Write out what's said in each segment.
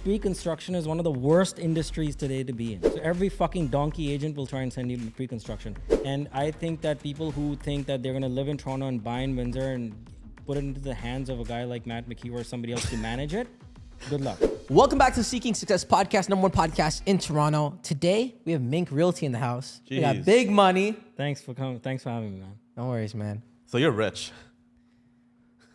pre-construction is one of the worst industries today to be in. So every fucking donkey agent will try and send you pre-construction. And I think that people who think that they're going to live in Toronto and buy in Windsor and put it into the hands of a guy like Matt McKee or somebody else to manage it, good luck. Welcome back to the Seeking Success podcast, #1 podcast in Toronto. Today, we have Mink Realty in the house. Jeez. We got big money. Thanks for coming. Thanks for having me, man. No worries, man. So you're rich.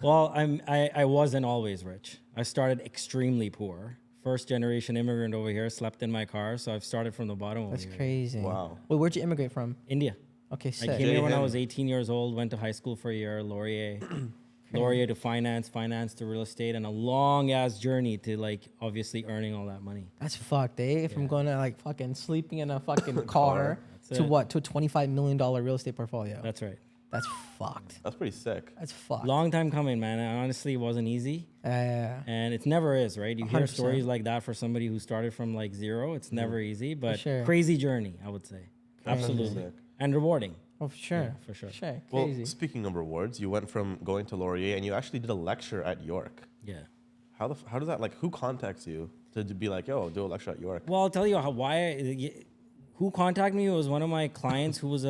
Well, I wasn't always rich. I started extremely poor. First generation immigrant over here, slept in my car, so I've started from the bottom over That's here. crazy. Wow. Wait, where'd you immigrate from? India. Okay, I sick. came here when I him. was 18 years old, went to high school for a year, Laurier. Laurier to finance to real estate, and a long ass journey to like obviously earning all that money. That's fucked, eh? From going to like fucking sleeping in a fucking car That's to it. what? To a $25 million real estate portfolio. That's right. That's fucked. That's pretty sick. That's fucked. Long time coming, man. And honestly, it wasn't easy. And it never is, right? You hear 100%. stories like that for somebody who started from like zero. It's never easy, but sure. crazy journey, I would say. Absolutely. Sick. And rewarding. Oh, for sure. Yeah, for sure. Crazy. Well, speaking of rewards, you went from going to Laurier and you actually did a lecture at York. Yeah. How does that, like, who contacts you to be like, yo, do a lecture at York? Well, I'll tell you who contacted me was one of my clients who was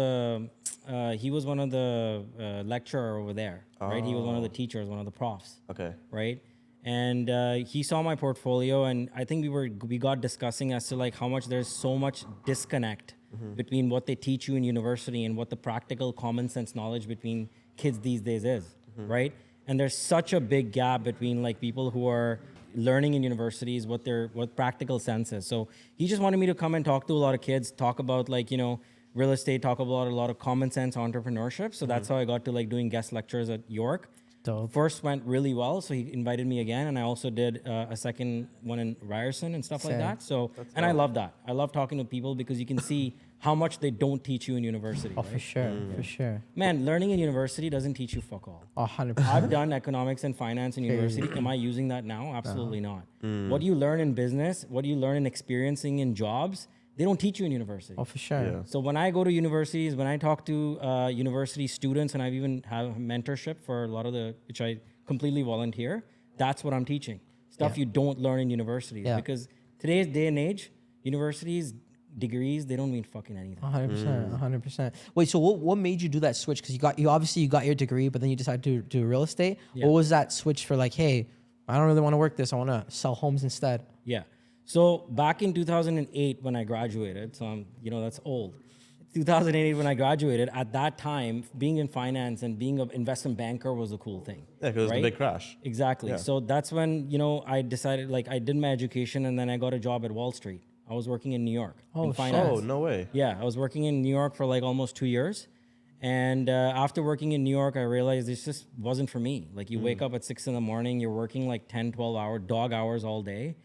he was one of the lecturer over there, right? He was one of the teachers, one of the profs. Okay. Right? And he saw my portfolio, and I think we got discussing as to like how much there's so much disconnect between what they teach you in university and what the practical common sense knowledge between kids these days is, right? And there's such a big gap between like people who are learning in universities, what practical sense is. So he just wanted me to come and talk to a lot of kids, talk about like, real estate, talk about a lot of common sense entrepreneurship. So that's how I got to like doing guest lectures at York. Dope. First went really well, so he invited me again, and I also did a second one in Ryerson and stuff like that. So, and I love that. I love talking to people because you can see how much they don't teach you in university. Oh, right? for sure. For sure. Man, learning in university doesn't teach you fuck all. 100%. I've done economics and finance in university. Am I using that now? Absolutely not. What you learn in business, what you learn in experiencing in jobs, they don't teach you in university. Oh, for sure. Yeah. So when I go to universities, when I talk to university students, and I've even have mentorship for a lot of which I completely volunteer, that's what I'm teaching. Stuff you don't learn in universities. Yeah. Because today's day and age, universities, degrees, they don't mean fucking anything. 100%. 100%. Wait, so what made you do that switch? Because you obviously got your degree, but then you decided to do real estate. Yeah. What was that switch for? Like, hey, I don't really want to work this. I want to sell homes instead. Yeah. So back in 2008 when I graduated, so I'm, that's old. 2008 when I graduated, at that time, being in finance and being an investment banker was a cool thing. Yeah, because it was right? the big crash. Exactly. Yeah. So that's when, I decided, like, I did my education and then I got a job at Wall Street. I was working in New York in finance. Oh, no way. Yeah, I was working in New York for like almost 2 years. And after working in New York, I realized this just wasn't for me. Like you wake up at 6 a.m, you're working like 10, 12 dog hours all day.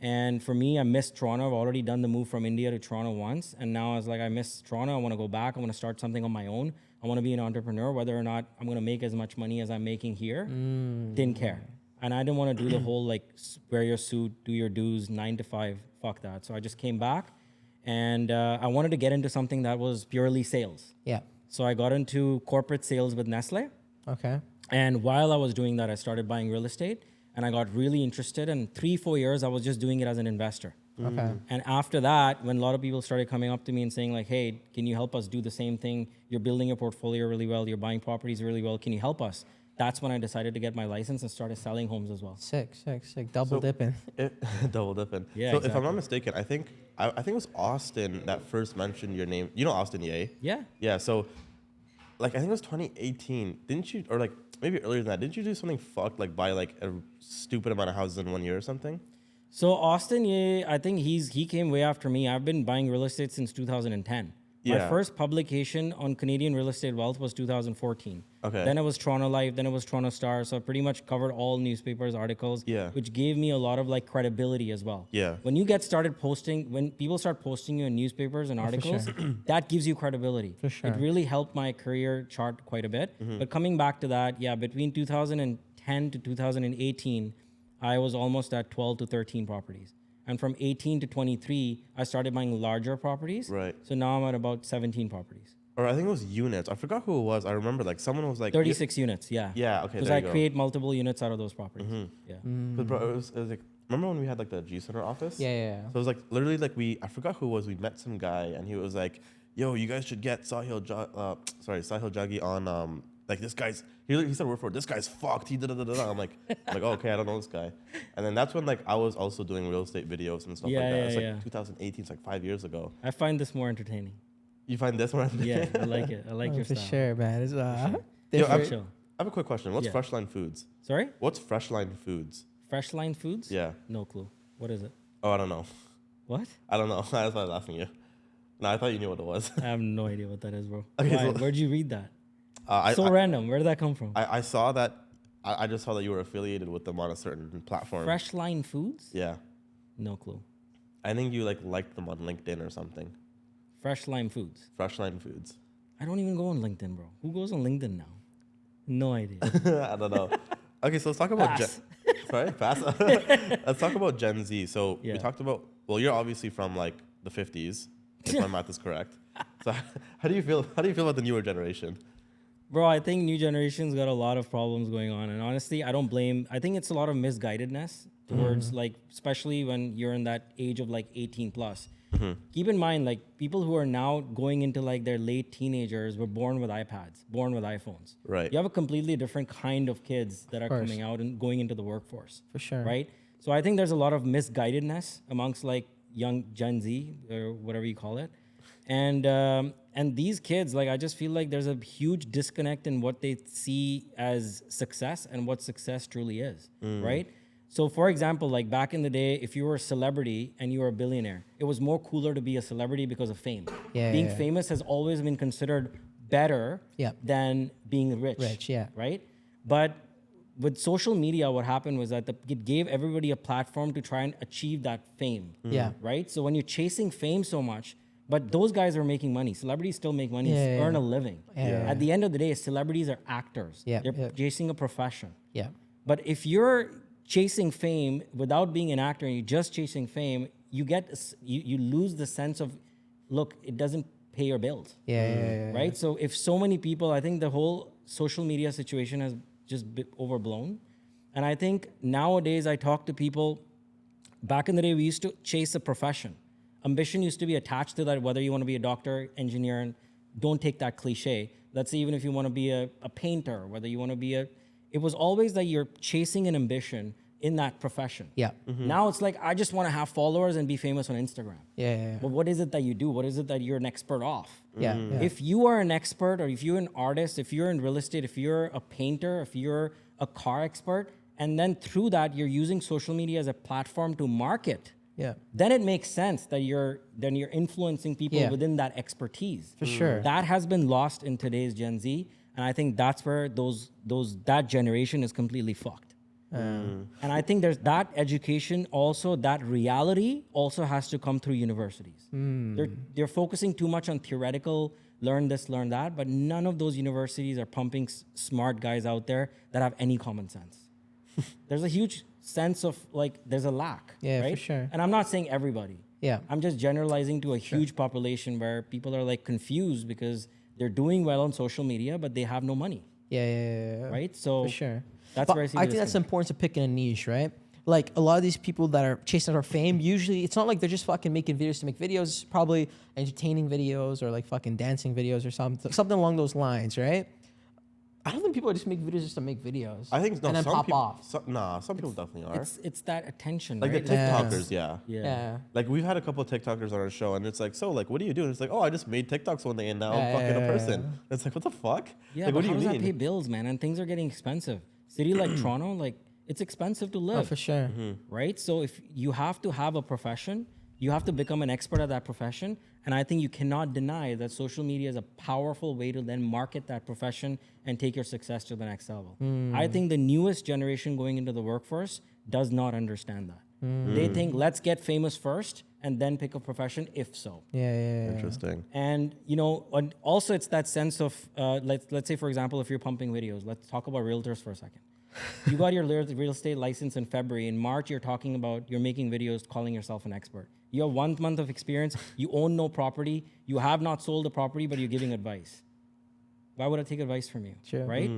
And for me, I missed Toronto. I've already done the move from India to Toronto once. And now I was like, I miss Toronto. I want to go back. I want to start something on my own. I want to be an entrepreneur, whether or not I'm going to make as much money as I'm making here. Didn't care. And I didn't want to do the whole like wear your suit, do your dues, 9 to 5. Fuck that. So I just came back and I wanted to get into something that was purely sales. Yeah. So I got into corporate sales with Nestle. Okay. And while I was doing that, I started buying real estate and I got really interested. And 3-4 years, I was just doing it as an investor. Okay. And after that, when a lot of people started coming up to me and saying like, hey, can you help us do the same thing? You're building your portfolio really well. You're buying properties really well. Can you help us? That's when I decided to get my license and started selling homes as well. Sick. Double dipping. Double dipping. Yeah, So exactly. if I'm not mistaken, I think it was Austin that first mentioned your name. You know Austin Ye? Yeah. Yeah, so like I think it was 2018. Didn't you, or like maybe earlier than that, didn't you do something fucked, like buy like a stupid amount of houses in 1 year or something? So Austin, I think he came way after me. I've been buying real estate since 2010. My Yeah. first publication on Canadian real estate wealth was 2014. Okay. Then it was Toronto Life, then it was Toronto Star. So I pretty much covered all newspapers, articles, Yeah. which gave me a lot of like credibility as well. Yeah. When you get started posting, when people start posting you in newspapers and articles, that gives you credibility. For sure. It really helped my career chart quite a bit. But coming back to that, yeah, between 2010 to 2018, I was almost at 12 to 13 properties. And from 18 to 23, I started buying larger properties. Right. So now I'm at about 17 properties. Or I think it was units. I forgot who it was. I remember like someone was like 36 units, yeah. Yeah, okay, Because there I you go. create multiple units out of those properties. Yeah. But bro, it was like remember when we had like the G Center office? Yeah. So it was like literally like I forgot who it was. We met some guy and he was like, "Yo, you guys should get Sahil Jaggi on like this guy's." He said word for it, "This guy's fucked." He I'm like, oh, okay, I don't know this guy. And then that's when like I was also doing real estate videos and stuff like that. It's like 2018. It's like 5 years ago. I find this more entertaining. You find this one? Yeah, I like it. I like your for style. sure, man. It's Yo, I different. Chill. have a quick question. What's Yeah. Freshline Foods? Sorry? What's Freshline Foods? Fresh Line Foods? Yeah. No clue. What is it? Oh, I don't know. What? I don't know. That's why I was asking you. No, I thought you knew what it was. I have no idea what that is, bro. Okay, Why? so- Where'd you read that? I Random. Where did that come from? I saw that. I just saw that you were affiliated with them on a certain platform. Fresh Line Foods? Yeah. No clue. I think you liked them on LinkedIn or something. Fresh Line Foods. Freshline Foods. I don't even go on LinkedIn, bro. Who goes on LinkedIn now? No idea. I don't know. Okay, so let's talk about Pass. sorry, pass. Let's talk about Gen Z. So Yeah. we talked about. Well, you're obviously from like the 50s, if my math is correct. So how do you feel? How do you feel about the newer generation? Bro, I think new generation's got a lot of problems going on. And honestly, I don't blame. I think it's a lot of misguidedness towards like, especially when you're in that age of like 18 plus. Keep in mind, like people who are now going into like their late teenagers were born with iPads, born with iPhones. Right. You have a completely different kind of kids that are course. coming out and going into the workforce. For sure. Right. So I think there's a lot of misguidedness amongst like young Gen Z or whatever you call it. And these kids, like, I just feel like there's a huge disconnect in what they see as success and what success truly is, right? So, for example, like back in the day, if you were a celebrity and you were a billionaire, it was more cooler to be a celebrity because of fame. Yeah, Being yeah. famous has always been considered better Yeah. than being rich. Rich, yeah. Right? But with social media, what happened was that it gave everybody a platform to try and achieve that fame. Yeah. Right? So when you're chasing fame so much, but those guys are making money. Celebrities still make money, Yeah, earn yeah. a living. Yeah. At the end of the day, celebrities are actors. Yeah, They're yeah. chasing a profession. Yeah. But if you're chasing fame without being an actor and you're just chasing fame, you lose the sense of, look, it doesn't pay your bills. Yeah. Right? So if so many people, I think the whole social media situation has just been overblown. And I think nowadays I talk to people, back in the day, we used to chase a profession. Ambition used to be attached to that, whether you want to be a doctor, engineer, and don't take that cliche. Let's say even if you want to be a painter, whether you want to be it was always that you're chasing an ambition in that profession. Yeah. Now it's like, I just want to have followers and be famous on Instagram. Yeah. But what is it that you do? What is it that you're an expert of? Yeah. If you are an expert, or if you're an artist, if you're in real estate, if you're a painter, if you're a car expert, and then through that, you're using social media as a platform to market, Yeah. then it makes sense that you're influencing people Yeah. within that expertise. For sure. That has been lost in today's Gen Z, and I think that's where that generation is completely fucked. And I think there's that education also, that reality also has to come through universities. They're focusing too much on theoretical, learn this, learn that, but none of those universities are pumping smart guys out there that have any common sense. There's a huge sense of like, there's a lack. Yeah, for right? sure. And I'm not saying everybody. Yeah. I'm just generalizing to a huge population where people are like confused because they're doing well on social media, but they have no money. Yeah. Right? So For sure. that's But where I see I the think that's disconnect. important to picking a niche, right? Like a lot of these people that are chasing after fame, usually it's not like they're just fucking making videos to make videos. It's probably entertaining videos or like fucking dancing videos or something along those lines, right? I don't think people just make videos just to make videos. I think no, and then some pop people, off. some people definitely are. It's that attention, Like right? the TikTokers, yeah. Yeah. Like we've had a couple of TikTokers on our show, and it's like, so like, what do you do? And it's like, oh, I just made TikToks one day, and now I'm fucking a person. It's like, what the fuck? Yeah, like, but what do how you does mean? that pay bills, man? And things are getting expensive. City like Toronto, like it's expensive to live. Oh, for sure. Right? So if you have to have a profession, you have to become an expert at that profession. And I think you cannot deny that social media is a powerful way to then market that profession and take your success to the next level. I think the newest generation going into the workforce does not understand that. They think, let's get famous first and then pick a profession, if so. Yeah. Interesting. And and also it's that sense of let's say, for example, if you're pumping videos, let's talk about realtors for a second. You got your real estate license in February. In March, you're making videos calling yourself an expert. You have 1 month of experience. You own no property. You have not sold a property, but you're giving advice. Why would I take advice from you? Sure. Right?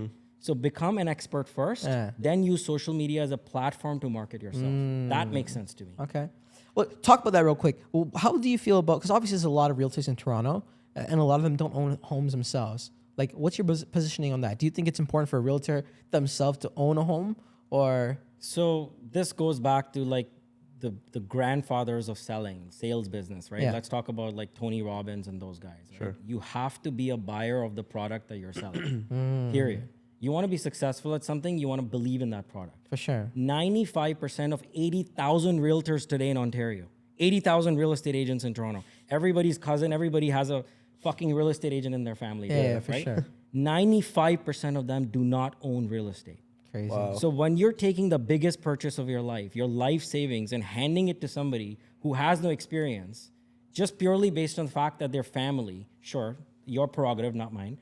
So become an expert first, then use social media as a platform to market yourself. That makes sense to me. Okay. Well, talk about that real quick. Well, how do you feel about, because obviously there's a lot of realtors in Toronto and a lot of them don't own homes themselves. Like, what's your positioning on that? Do you think it's important for a realtor themselves to own a home or? So this goes back to like the grandfathers of sales business, right? Yeah. Let's talk about like Tony Robbins and those guys. Right? Sure. You have to be a buyer of the product that you're selling, period. You want to be successful at something, you want to believe in that product. For sure. 95% of 80,000 realtors today in Ontario, 80,000 real estate agents in Toronto. Everybody's cousin, everybody has a fucking real estate agent in their family. Yeah, for right? sure. 95% of them do not own real estate. Crazy. Wow. So when you're taking the biggest purchase of your life savings, and handing it to somebody who has no experience, just purely based on the fact that they're family, sure, your prerogative, not mine,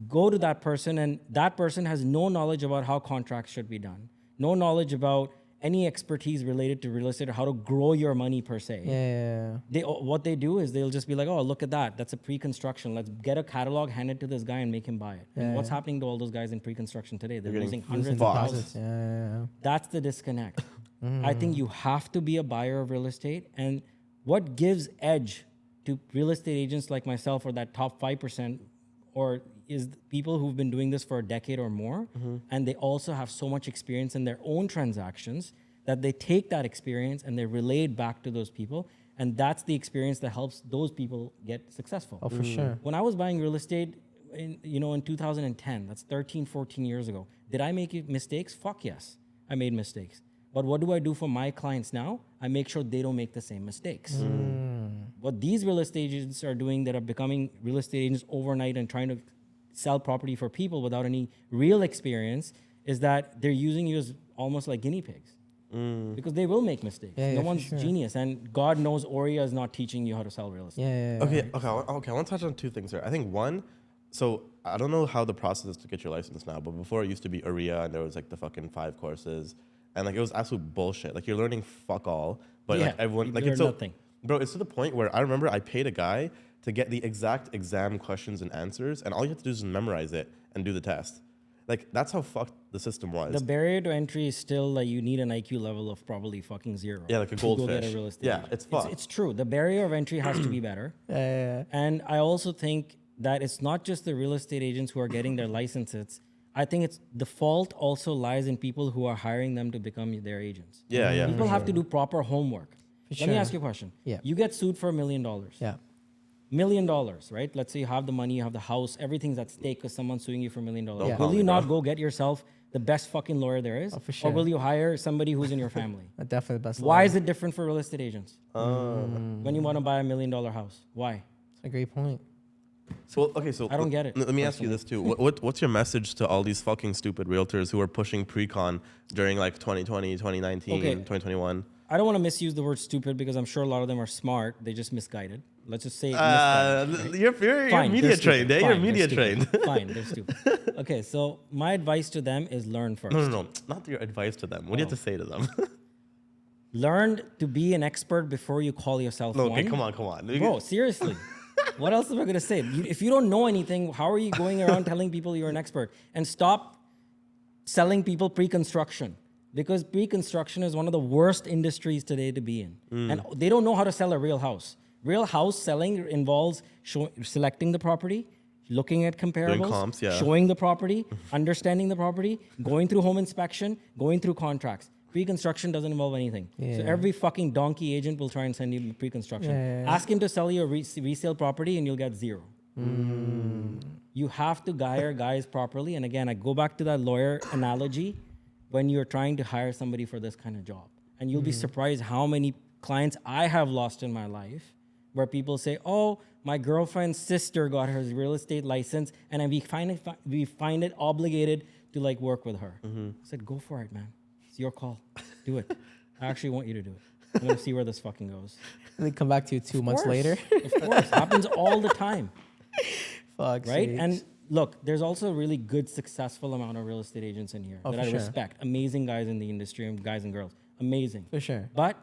go to that person, and that person has no knowledge about how contracts should be done, no knowledge about any expertise related to real estate or how to grow your money per se. Yeah. What they do is they'll just be like, oh, look at that. That's a pre-construction. Let's get a catalog, hand it to this guy and make him buy it. And what's happening to all those guys in pre-construction today? They're losing hundreds of thousands. Yeah. That's the disconnect. I think you have to be a buyer of real estate. And what gives edge to real estate agents like myself or that top 5% or is people who've been doing this for a decade or more, and they also have so much experience in their own transactions that they take that experience and they relay it back to those people, and that's the experience that helps those people get successful. Oh, for sure. When I was buying real estate in 2010, that's 13, 14 years ago, did I make mistakes? Fuck yes, I made mistakes. But what do I do for my clients now? I make sure they don't make the same mistakes. What these real estate agents are doing that are becoming real estate agents overnight and trying to sell property for people without any real experience is that they're using you as almost like guinea pigs. Because they will make mistakes. No one's genius. And God knows Oria is not teaching you how to sell real estate. Okay, I want to touch on two things here. I think one, so I don't know how the process is to get your license now, but before it used to be Oria and there was like the fucking 5 courses. And like it was absolute bullshit. Like you're learning fuck all, but like everyone like it's so nothing. Bro, it's to the point where I remember I paid a guy to get the exact exam questions and answers, and all you have to do is memorize it and do the test. Like that's how fucked the system was. The barrier to entry is still like you need an IQ level of probably fucking 0. Yeah, like a to go get goldfish. a real estate Yeah, agent. it's fucked. It's true. The barrier of entry has to be better. And I also think that it's not just the real estate agents who are getting their licenses. I think it's the fault also lies in people who are hiring them to become their agents. Yeah. People have to do proper homework. Let me sure. ask you a question. Yeah. You get sued for $1 million. Yeah. $1 million, right? Let's say you have the money, you have the house, everything's at stake because someone's suing you for $1 million. Don't Will call you me, not bro. go get yourself the best fucking lawyer there is? Oh, for sure. Or will you hire somebody who's in your family? Definitely the best. Why is it different for real estate agents? When you want to buy $1 million house? Why? That's a great point. So I don't get it, Let me ask you this too. What's your message to all these fucking stupid realtors who are pushing pre-con during like 2020, 2019, Okay. 2021? I don't want to misuse the word stupid because I'm sure a lot of them are smart. They just misguided. Let's just say misguided. Right? You're Fine, media they're trained. stupid. You're Fine, media they're trained. stupid. Fine, they're stupid. Okay, so my advice to them is learn first. No. Not your advice to them. What do you have to say to them? Learn to be an expert before you call yourself one. Okay, come on. Bro, seriously. What else am I going to say? If you don't know anything, how are you going around telling people you're an expert? And stop selling people pre-construction. Because pre-construction is one of the worst industries today to be in. And they don't know how to sell a real house. Real house selling involves selecting the property, looking at comparables, comps, yeah. showing the property, understanding the property, going through home inspection, going through contracts. Pre-construction doesn't involve anything. So every fucking donkey agent will try and send you pre-construction. Ask him to sell you a resale property and you'll get 0. You have to hire guys properly. And again, I go back to that lawyer analogy when you're trying to hire somebody for this kind of job. And you'll be surprised how many clients I have lost in my life where people say, oh, my girlfriend's sister got her real estate license and we find it obligated to like work with her. I said, go for it, man. It's your call. Do it. I actually want you to do it. I'm going to see where this fucking goes. And they come back to you 2 months later. Of course. Happens all the time. Fuck. Right? sakes. And look, there's also a really good, successful amount of real estate agents in here that for I sure. respect. Amazing guys in the industry, guys and girls. Amazing. For sure. But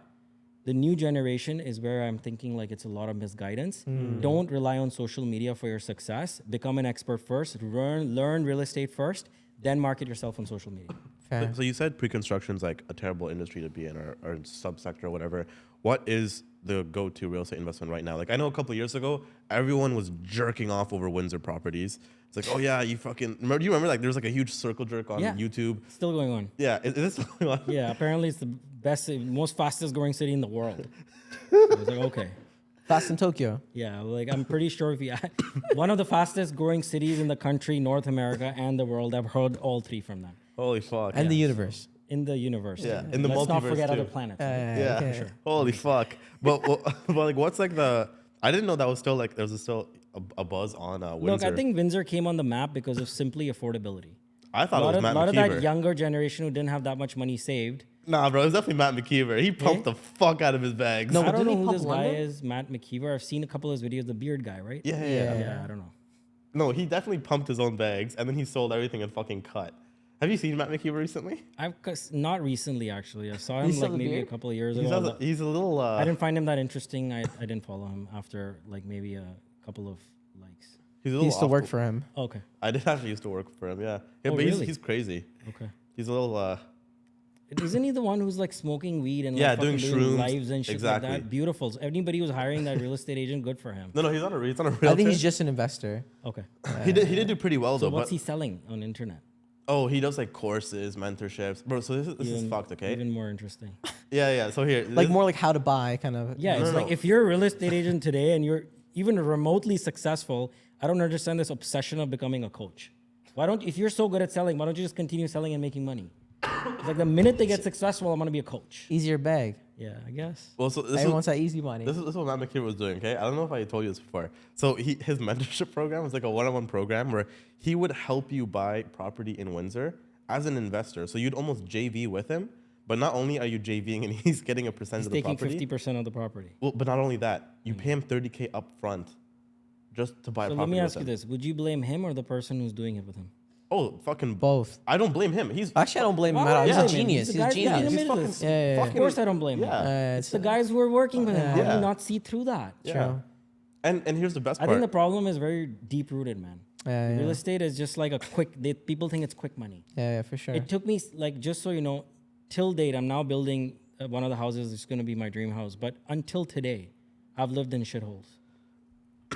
the new generation is where I'm thinking like it's a lot of misguidance. Don't rely on social media for your success. Become an expert first. Learn real estate first. then market yourself on social media. Fair. So you said pre-construction's like a terrible industry to be in, or subsector or whatever. What is the go-to real estate investment right now? Like I know a couple of years ago, everyone was jerking off over Windsor properties. It's like, oh yeah, you fucking remember? Do you remember like there was like a huge circle jerk on Yeah. YouTube? Still going on. Yeah, is this still going on? Yeah, apparently it's the most fastest growing city in the world. I was like, okay. Fast in Tokyo. Yeah, like I'm pretty sure if you one of the fastest growing cities in the country, North America, and the world. I've heard all three from them Holy fuck. And the universe. in the universe. Yeah, in the Let's not multiverse, forget too. other planets. Yeah, okay. sure. Holy fuck. But like, what's like the? I didn't know that was still like there was still a buzz on Windsor. Look, I think Windsor came on the map because of simply affordability. I thought A lot it was Matt of McKeever. that younger generation who didn't have that much money saved. Nah, bro, it was definitely Matt McKeever. He pumped the fuck out of his bags. No, I don't didn't know he who pump this guy London? is, Matt McKeever. I've seen a couple of his videos, the beard guy, right? Yeah. Yeah, I don't know. No, he definitely pumped his own bags, and then he sold everything and fucking cut. Have you seen Matt McKeever recently? Not recently, actually. I saw him He's still like the maybe a beard? couple of years He's ago. a little. I didn't find him that interesting. I didn't follow him after like maybe a couple of likes. He's a He little. used to off work the- for him. Okay. I did actually used to work for him. Yeah. Yeah, Oh, but really? he's crazy. Okay. He's a little. Isn't he the one who's like smoking weed and like, Yeah, fucking doing doing shrooms. lives and shit Exactly. like that? Beautiful. So anybody who's hiring that real estate agent, good for him. No, he's not a. He's not a realtor. I think he's just an investor. Okay. He did do pretty well So though. what's But he selling on internet? oh, he does like courses, mentorships, bro. So this is fucked. Okay. Even more interesting. Yeah. So here, Like this- more like how to buy kind of. Yeah, it's No, like no. if you're a real estate agent today and you're even remotely successful, I don't understand this obsession of becoming a coach. If you're so good at selling, why don't you just continue selling and making money? It's like the minute they get successful, I'm gonna be a coach. Easier bag. Yeah, I guess. Well, so this Everyone is wants that easy money. this is what Matt McKeever was doing. Okay, I don't know if I told you this before. So his mentorship program was like a one-on-one program where he would help you buy property in Windsor as an investor. So you'd almost JV with him, but not only are you JVing and he's getting a percentage He's of the taking property. 50% of the property. Well, but not only that, you pay him $30K up front just to buy a So property. let me with ask you him. this: would you blame him or the person who's doing it with him? Oh, fucking Both. I don't blame him. He's Actually, I don't blame him Why at all. would He's I a blame him? genius. He's He's the a guy in the genius. middle of fucking- this. Yeah. Of course, I don't blame him. Yeah. It's the guys who are working with him. How do Yeah. you not see through that? yeah. True. And here's the best I part. think the problem is very deep rooted, man. Yeah, Real yeah. estate is just like a quick. People think it's quick money. Yeah, for sure. It took me like just so you know, till date, I'm now building one of the houses. It's going to be my dream house. But until today, I've lived in shitholes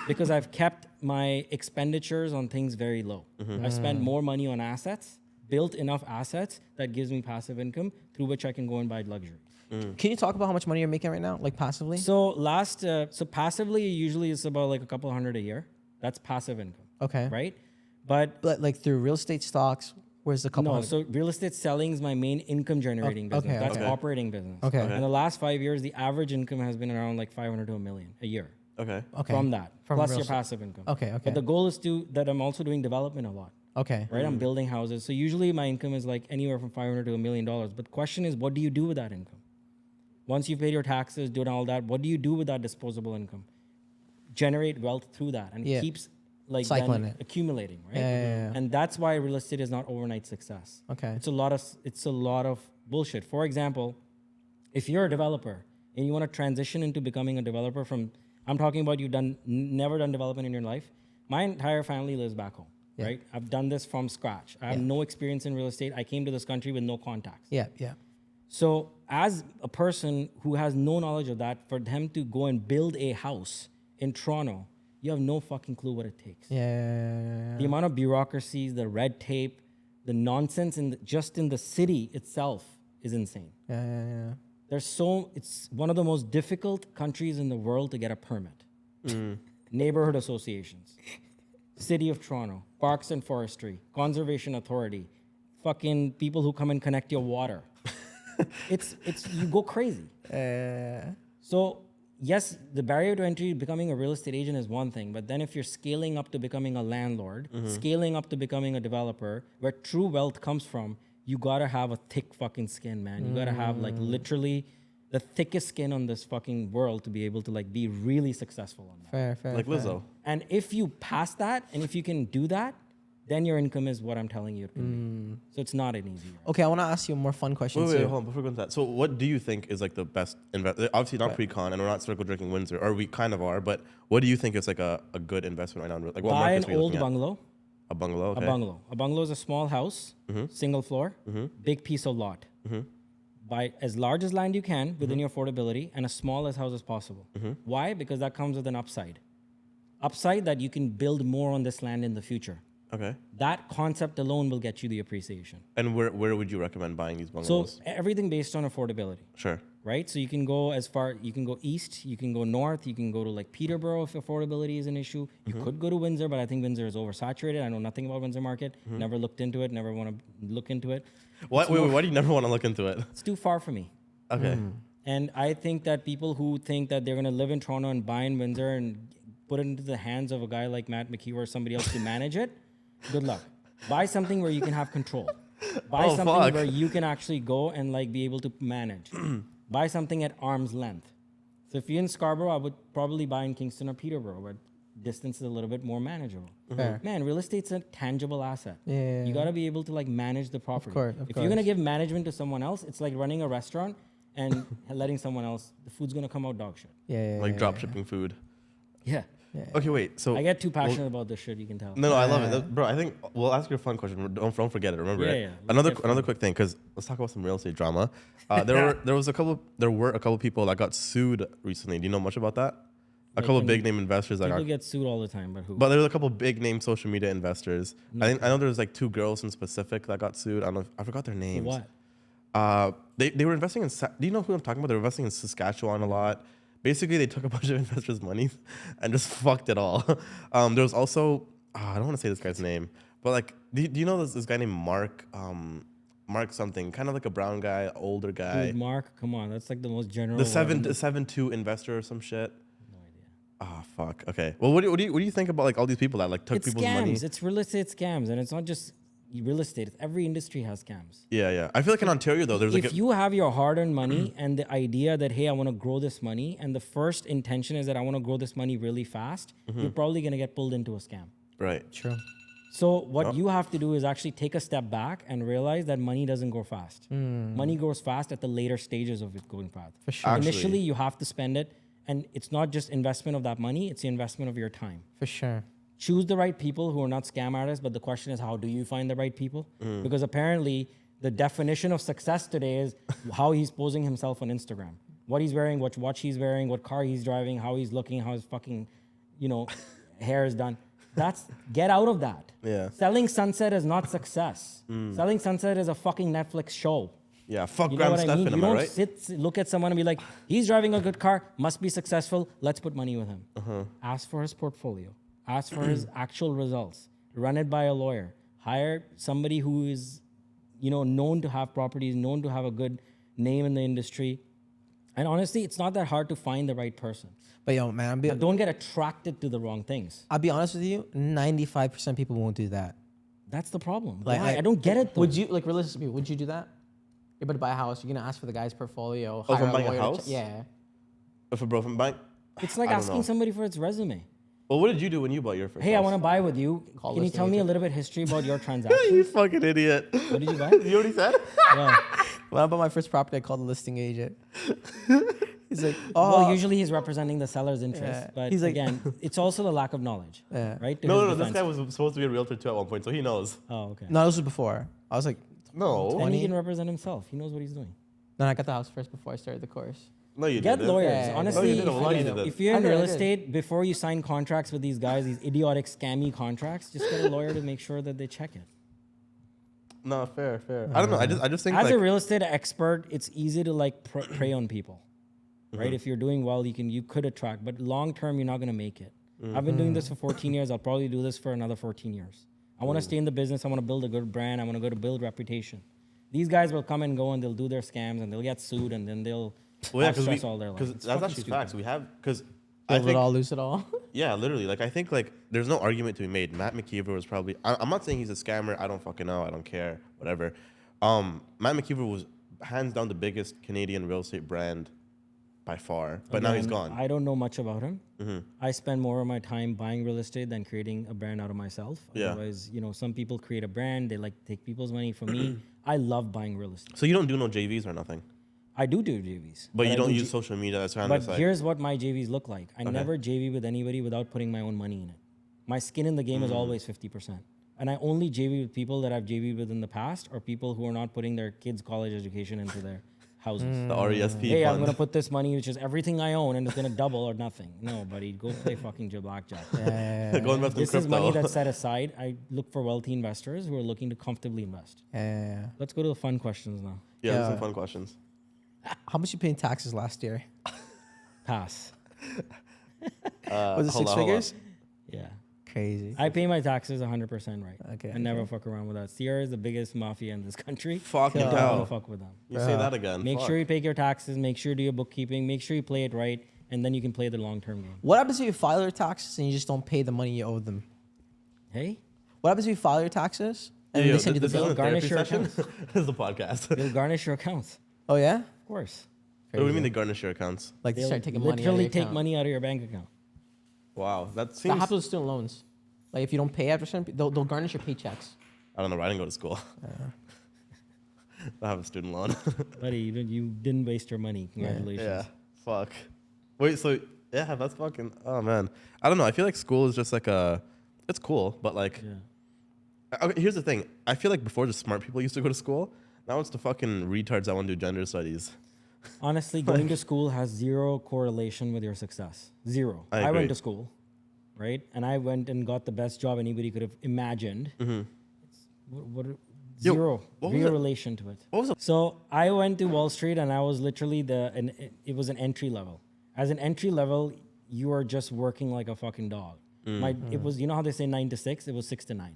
because I've kept my expenditures on things very low. I've spent more money on assets, built enough assets that gives me passive income through which I can go and buy luxuries. Can you talk about how much money you're making right now, like passively? So so passively usually it's about like a couple hundred a year. That's passive income, Okay. right? But But like through real estate stocks, where's the couple? no, hundred? so real estate selling is my main income generating Okay, business. That's okay. operating business. Okay. In the last 5 years, the average income has been around like 500 to a million a year okay. Okay. from that, From plus real your estate. passive income. Okay. But the goal is that I'm also doing development a lot, Okay. right? I'm building houses. So usually my income is like anywhere from 500 to $1 million. But the question is, what do you do with that income? Once you've paid your taxes, doing all that, what do you do with that disposable income? Generate wealth through that, and Yeah. it keeps like Cycling then it. accumulating, right? Yeah. And that's why real estate is not overnight success. Okay. It's a lot of bullshit. For example, if you're a developer and you want to transition into becoming a developer I'm talking about never done development in your life. My entire family lives back home, Yeah. right? I've done this from scratch. I have Yeah. no experience in real estate. I came to this country with no contacts. Yeah. Yeah. So as a person who has no knowledge of that, for them to go and build a house in Toronto, you have no fucking clue what it takes. Yeah. The amount of bureaucracies, the red tape, the nonsense just in the city itself is insane. Yeah. It's one of the most difficult countries in the world to get a permit. Neighborhood associations, City of Toronto, Parks and Forestry, Conservation Authority, fucking people who come and connect your water. it's you go crazy. So yes, the barrier to entry becoming a real estate agent is one thing, but then if you're scaling up to becoming a landlord, scaling up to becoming a developer, where true wealth comes from, you gotta have a thick fucking skin, man. You gotta have like literally the thickest skin on this fucking world to be able to like be really successful on that. Fair. Like Lizzo. And if you pass that, and if you can do that, then your income is what I'm telling you it can be. So it's not an easy road. Okay, I want to ask you a more fun question Wait, too. hold on. Before we go into that, so what do you think is like the best investment? Obviously not pre-con, and we're not circle drinking Windsor, or we kind of are. But what do you think is like a good investment right now? Like what Buy an markets are you old looking at? bungalow, A bungalow. Okay. A bungalow. A bungalow is a small house, single floor, big piece of lot. Buy as large as land you can within your affordability and as small as house as possible. Why? Because that comes with an upside. Upside that you can build more on this land in the future. Okay. That concept alone will get you the appreciation. And where would you recommend buying these So bungalows? everything based on affordability. Sure. Right? So you can go as far, you can go east, you can go north, you can go to like Peterborough if affordability is an issue. You could go to Windsor, but I think Windsor is oversaturated. I know nothing about Windsor market. Never looked into it, never want to look into it. Why do you never want to look into it? It's too far for me. Okay. And I think that people who think that they're going to live in Toronto and buy in Windsor and put it into the hands of a guy like Matt McKeever or somebody else to manage it, good luck. Buy something where you can have control. Buy something where you can actually go and like be able to manage. Buy something at arm's length. So if you're in Scarborough, I would probably buy in Kingston or Peterborough, where distance is a little bit more manageable. Fair. Man, real estate's a tangible asset. Yeah. You got to be able to like manage the property. If you're gonna give management to someone else, it's like running a restaurant and letting someone else. The food's gonna come out dog shit. Like drop shipping food. Yeah. Okay, wait. So I get too passionate about this shit. You can tell. No, I love it, bro. I think we'll ask you a fun question. Don't forget it. Remember it. Yeah. Another quick thing, because let's talk about some real estate drama. There were a couple people that got sued recently. Do you know much about that? A couple of big name investors that People get sued all the time, but who? But there's a couple of big name social media investors. I know there's like 2 girls in specific that got sued. I forgot their names. What? They were investing in. Do you know who I'm talking about? They were investing in Saskatchewan a lot. Basically, they took a bunch of investors' money and just fucked it all. There was also I don't want to say this guy's name, but like, do you know this guy named Mark? Mark something, kind of like a brown guy, older guy. Dude, Mark, come on, that's like the most general. The 7-2 investor or some shit. No idea. Ah, fuck. Okay. Well, what do you think about like all these people that like took people's scams. money? It's real estate scams, and it's not just real estate. Every industry has scams. Yeah. I feel like in Ontario though, there's if you have your hard-earned money and the idea that hey, I want to grow this money, and the first intention is that I want to grow this money really fast, you're probably gonna get pulled into a scam. right. True. So what you have to do is actually take a step back and realize that money doesn't grow fast. Money grows fast at the later stages of it going fast. For sure. Actually- Initially, you have to spend it, and it's not just investment of that money; it's the investment of your time. For sure. Choose the right people who are not scam artists, but the question is, how do you find the right people? Because apparently, the definition of success today is how he's posing himself on Instagram, what he's wearing, what watch he's wearing, what car he's driving, how he's looking, how his fucking, hair is done. Get out of that. Yeah. Selling Sunset is not success. Selling Sunset is a fucking Netflix show. Yeah. Fuck You know Graham what I mean? Stephan, You am I don't right? look at someone and be like, he's driving a good car, must be successful, let's put money with him. Ask for his portfolio. Ask for his actual results. Run it by a lawyer. Hire somebody who is, known to have properties, known to have a good name in the industry. And honestly, it's not that hard to find the right person. But yo, man, But don't get attracted to the wrong things. I'll be honest with you. 95% of people won't do that. That's the problem. Like, Why? I don't get it though. Would you realistically? Would you do that? You're about to buy a house. You're gonna ask for the guy's portfolio. Oh, if hire I'm buying a lawyer to house? yeah. If I'm buying. It's like I don't asking know. somebody for its resume. Well, what did you do when you bought your first Hey, I house? want to buy with you. Can you listing tell me a agent. little bit history about your transaction? You fucking idiot. What did you buy? You already said? Yeah. When I bought my first property, I called the listing agent. He's like, Well, usually he's representing the seller's interest, Yeah. but He's like- again, it's also the lack of knowledge, Yeah. right? To No, his this defense. guy was supposed to be a realtor too at one point, so he knows. Oh, okay. no, this was before. I was like, No. And 20. he can represent himself. He knows what he's doing. then I got the house first before I started the course. No, you Get didn't. lawyers. Yeah. Honestly, No, you didn't. Well, you didn't. if you're I in did, real I did. estate, before you sign contracts with these guys, these idiotic, scammy contracts, just get a lawyer to make sure that they check it. No, fair. I don't know. I just think As like a real estate expert, it's easy to like prey on people, right? If you're doing well, you could attract, but long term, you're not gonna make it. I've been doing this for 14 years. I'll probably do this for another 14 years. I want to stay in the business. I want to build a good brand. I want to go to build reputation. These guys will come and go, and they'll do their scams, and they'll get sued, and then they'll have stress all their life. because It's that's fucking actually stupid. facts. We have because I Build it think all, lose it all. yeah, literally. Like I think like there's no argument to be made. Matt McKeever was probably. I'm not saying he's a scammer. I don't fucking know. I don't care. Whatever. Matt McKeever was hands down the biggest Canadian real estate brand by far, but now he's Again, gone. I don't know much about him. I spend more of my time buying real estate than creating a brand out of myself. Yeah. Otherwise, some people create a brand. They like take people's money. For me, I love buying real estate. So you don't do no JVs or nothing, I do JVs. but you I don't do use social media. That's kind But of like here's what my JVs look like. I never JV with anybody without putting my own money in it. My skin in the game is always 50%. And I only JV with people that I've JV with in the past, or people who are not putting their kids' college education into their houses. The RESP Hey, I'm fund. gonna put this money, which is everything I own, and it's gonna double or nothing. No, buddy, go play fucking blackjack. Go invest in This crypto. is money that's set aside. I look for wealthy investors who are looking to comfortably invest. Yeah. Let's go to the fun questions now. Yeah, those Yeah. are fun questions. How much you paying taxes last year? Pass. Was it hold 6 on. figures? Yeah. Crazy. I pay my taxes 100% right. Okay, I never fuck around with that. Sierra is the biggest mafia in this country. Fucking Don't wanna hell. fuck with them. You say that again. Make Fuck. sure you pay your taxes. Make sure you do your bookkeeping. Make sure you play it right, and then you can play the long-term game. What happens if you file your taxes and you just don't pay the money you owe them? Hey, What happens if you file your taxes and Yo, they send you the this bill? isn't a Garnish therapy your session. This is the podcast. they'll garnish your accounts. Oh yeah? Of course. What do you mean they garnish your accounts? Like they They'll start taking money. literally out of take your account. money out of your bank account. Wow, that That seems. happens with student loans. Like if you don't pay after certain, they'll garnish your paychecks. I don't know. I didn't go to school. I have a student loan. Buddy, you didn't waste your money. Congratulations. Yeah. Fuck. Wait. So yeah, that's fucking. Oh man. I don't know. I feel like school is just like a. It's cool, but like. Yeah. Okay, here's the thing. I feel like before the smart people used to go to school. Now it's the fucking retards that want to do gender studies. Honestly, going to school has zero correlation with your success. Zero. I I agree. went to school, right? And I went and got the best job anybody could have imagined. What, Yo, zero what was real it? relation to it. What was it? So I went to Wall Street, and I was literally it was an entry level. As an entry level, you are just working like a fucking dog. It was, you know how they say 9 to 6? It was 6 to 9.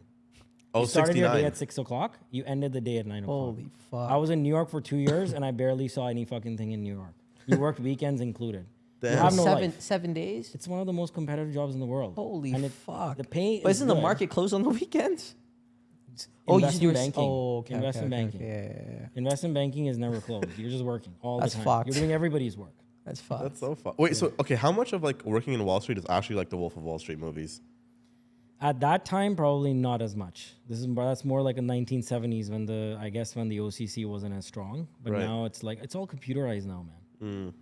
Oh, You started your 69. day at 6 o'clock. You ended the day at 9 o'clock. Holy fuck. I was in New York for 2 years, and I barely saw any fucking thing in New York. You worked weekends included. You Damn. have no seven life. 7 days. It's one of the most competitive jobs in the world. Holy and fuck. The pay But is isn't the good. market closed on the weekends? Oh, Investment you were banking. Oh, okay. Investment okay, banking. Okay. Yeah. Investment banking is never closed. You're just working all That's the time. fucked. You're doing everybody's work. That's fucked. That's so fun. Wait, so okay, how much of like working in Wall Street is actually like the Wolf of Wall Street movies? At that time, probably not as much. That's more like a 1970s when the OCC wasn't as strong. But Right. now it's like it's all computerized now, man.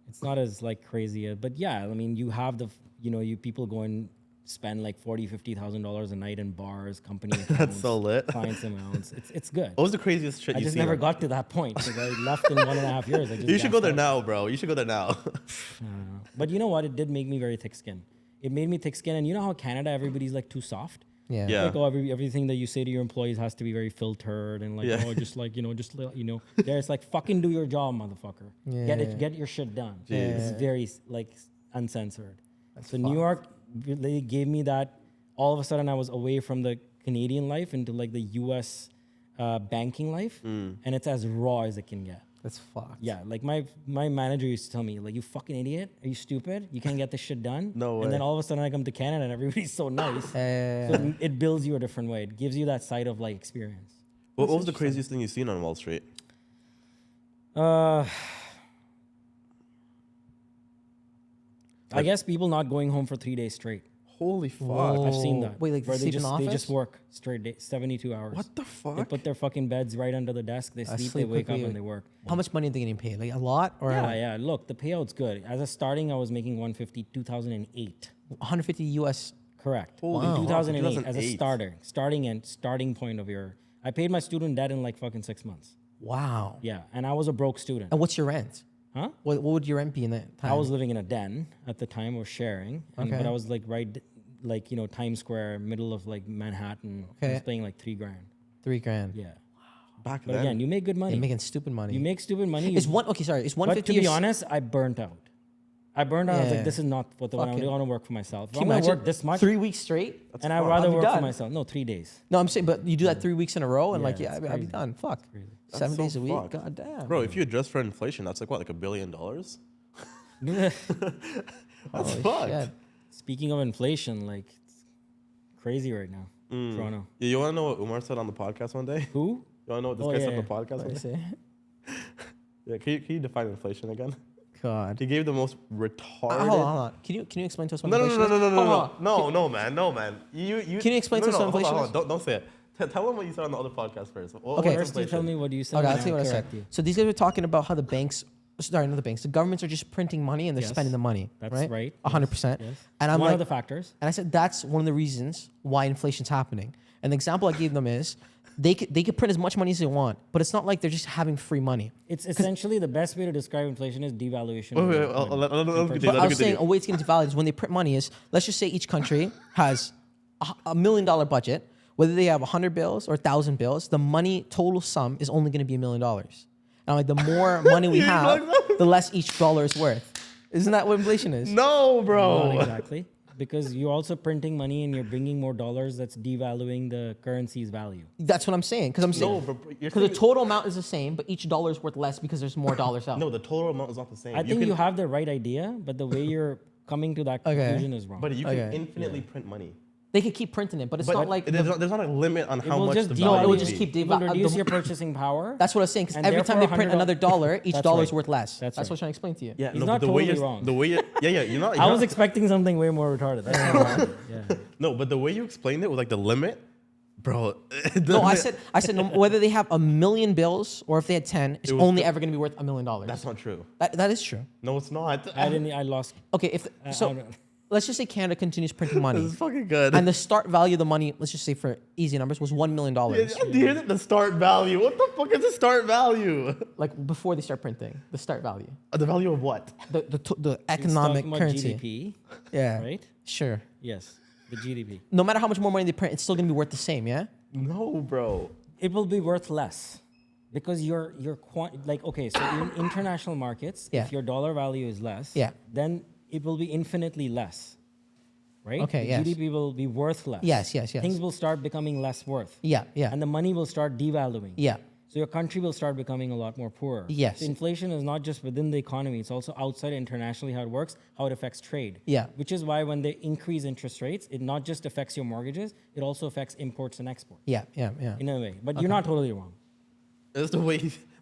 It's not as like crazy. But yeah, I mean, you have you people go and spend like $40,000-$50,000 a night in bars, company accounts, That's so lit. clients amounts. It's good. What was the craziest shit I you've just seen? never on- got to that point because I left in 1.5 years. I just You should go gassed there out. now, bro. You should go there now. I don't know. But you know what? It did make me very thick-skinned. It made me thick-skinned. And you know how Canada, everybody's like too soft? Yeah. Yeah. Like, everything that you say to your employees has to be very filtered and like, Yeah. there it's like, fucking do your job, motherfucker. Yeah. Get your shit done. Jeez. It's very like uncensored. So New fucked. York, they gave me that. All of a sudden, I was away from the Canadian life into like the U.S. Banking life, and it's as raw as it can get. That's fucked. Yeah, like my manager used to tell me, like, you fucking idiot, are you stupid? You can't get this shit done. No way. And then all of a sudden I come to Canada and everybody's so nice. So it builds you a different way. It gives you that side of like experience. What was the craziest thing you've seen on Wall Street? I guess people not going home for 3 days straight. Holy fuck. Whoa. I've seen that. Wait, like where they sleep in they just office? work straight day, 72 hours. What the They fuck? put their fucking beds right under the desk. They sleep, they wake up, quickly. and they work. How much money are they getting paid? Like a lot or Yeah. Look, the payout's good. As a starting, I was making 150, 2008. 150 US? Correct. Holy In fuck, 2008, as a 2008. starting point of your. I paid my student debt in like fucking 6 months. Wow. Yeah, and I was a broke student. And what's your rent? Huh? What would your rent be in that time? I was living in a den at the time, or sharing, Okay. but I was like Times Square, middle of like Manhattan. I Okay. was paying like $3,000. $3,000. Yeah, Back but then. again, you make good money. They're making stupid money. You make stupid money. It's one. Okay, sorry. It's But 150. to be or s- honest, I burnt out. I was Yeah. like, this is not what the one I Fucking- want to work for myself. If Can I'm you gonna imagine work this much, 3 weeks straight? and I'd fuck. rather I'll be work for done. myself. No, 3 days. No, I'm saying, but you do that 3 weeks in a row, and Yeah, like, yeah, it's I'll be crazy. done. Fuck. Crazy. 7 so days a week. fucked. God damn. Bro, if you adjust for inflation, that's like what, like $1 billion? That's Holy fucked. shit. Speaking of inflation, like it's crazy right now. Mm. Toronto. Yeah, you want to know what Umar said on the podcast one day? Who? You want to know what this Oh, guy yeah, said on yeah. the podcast What one did I day? say? Yeah, can you define inflation again? God. He gave the most retarded. Hold on. Can you explain to us what No, no, inflation no, no, is? no, no, Hold no, on. no, no, man. You. Can you explain to us what hold on, inflation hold is? on. Don't say it. Tell him what you said on the other podcast first. Okay. What's First, you inflation? tell me what you said. Okay, and I'll tell you what I said. correct you. So these guys were talking about how the banks, sorry, not the banks, the governments are just printing money and they're Yes. spending the money. That's right. right. 100%. Yes. And I'm one like, of the factors. and I said that's one of the reasons why inflation's happening. And the example I gave them is they could print as much money as they want, but it's not like they're just having free money. It's essentially the best way to describe inflation is devaluation. But I was saying a way to get into value is when they print money is, let's just say each country has $1 million budget. Whether they have 100 bills or 1,000 bills, the money total sum is only going to be $1 million. And I'm like, the more money we have, the less each dollar is worth. Isn't that what inflation is? No, bro. Not exactly. Because you're also printing money and you're bringing more dollars, that's devaluing the currency's value. That's what I'm saying. Because I'm saying, because the total amount is the same, but each dollar is worth less because there's more dollars out. No, the total amount is not the same. I think you have the right idea, but the way you're coming to that conclusion is wrong. But you can infinitely print money. They could keep printing it, but it's not like there's not a limit on how much the devalue. value it will would just be. keep It will reduce your purchasing power. That's what I was saying. Because And every time they therefore print $100 another dollar, each That's dollar is right. worth less. That's That's what right. I'm trying to explain to you. Yeah, He's no, not but the way totally you're, wrong. the way you, you're not. I was expecting something way more retarded. That's not wrong. Yeah. No, but the way you explained it was like the limit, bro. No, I said no, whether they have 1 million bills or if they had 10, it's only ever going to be worth $1 million. That's not true. That is true. No, it's not. I lost. Okay, if so, don't- let's just say Canada continues printing money, This is fucking good. and the start value of the money, let's just say for easy numbers, was $1 million. Do you hear that? The start value. What the fuck is the start value? Like before they start printing, the start value, The value of what? the economic Talking about currency. GDP, Yeah. right? Sure. Yes, the GDP. No matter how much more money they print, it's still going to be worth the same. Yeah. No, bro. It will be worth less because like okay. So in international markets, Yeah. if your dollar value is less, Yeah. then it will be infinitely less, right? Okay, The yes. GDP will be worth less. Yes. Things will start becoming less worth. Yeah. Yeah. And the money will start devaluing. Yeah. So your country will start becoming a lot more poorer. Yes. So inflation is not just within the economy; it's also outside internationally how it works, how it affects trade. Yeah. Which is why when they increase interest rates, it not just affects your mortgages; it also affects imports and exports Yeah. in a way. But you're not totally wrong. It's the way,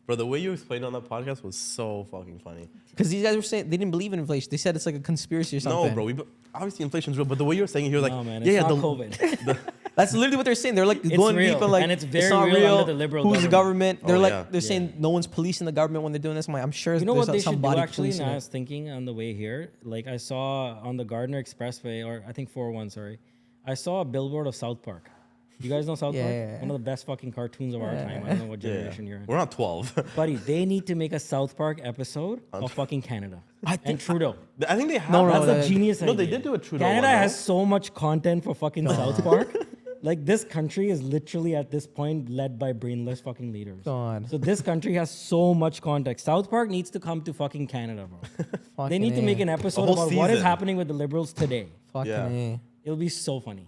bro. The way you explained on that podcast was so fucking funny. Because these guys were saying they didn't believe in inflation. They said it's like a conspiracy or something. No, bro. Obviously inflation's real, but the way you were saying it, you're like, No, man, it's not the COVID. That's literally what they're saying. They're like It's going real, deep and like and it's very not real under the liberal Who's the government? They're Oh, like yeah. they're saying no one's policing the government when they're doing this. I'm like, I'm sure You know there's what they should do somebody actually? policing And I it. was thinking on the way here, like I saw on the Gardner Expressway, or I think 401, sorry, I saw a billboard of South Park. You guys know South Yeah, Park? yeah, yeah. One of the best fucking cartoons of our time. I don't know what generation you're in. We're not 12. Buddy, they need to make a South Park episode of fucking Canada. I And think- Trudeau. I think they have. No, That's no, a genius No, idea. they did do a Trudeau Canada one, has no? so much content for fucking South Park. Like this country is literally at this point led by brainless fucking leaders. God. So this country has so much context. South Park needs to come to fucking Canada, bro. They Fucking need to A. make an episode whole about what is season. happening with the liberals today. Fucking Yeah. A. It'll be so funny.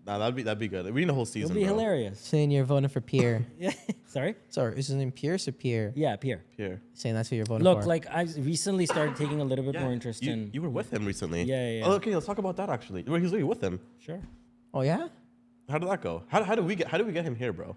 Nah, that'd be good. We need a whole season. It'll be bro. hilarious. Saying you're voting for Pierre. Yeah. Sorry? Sorry, is his name Pierce or Pierre? Yeah, Pierre. Here. Saying that's who you're voting Look, for. like I recently started taking a little bit more interest in. You were with him recently. Yeah. Oh, okay, let's talk about that actually. He's really with him. Sure. Oh yeah. How did that go? How do we get him here, bro?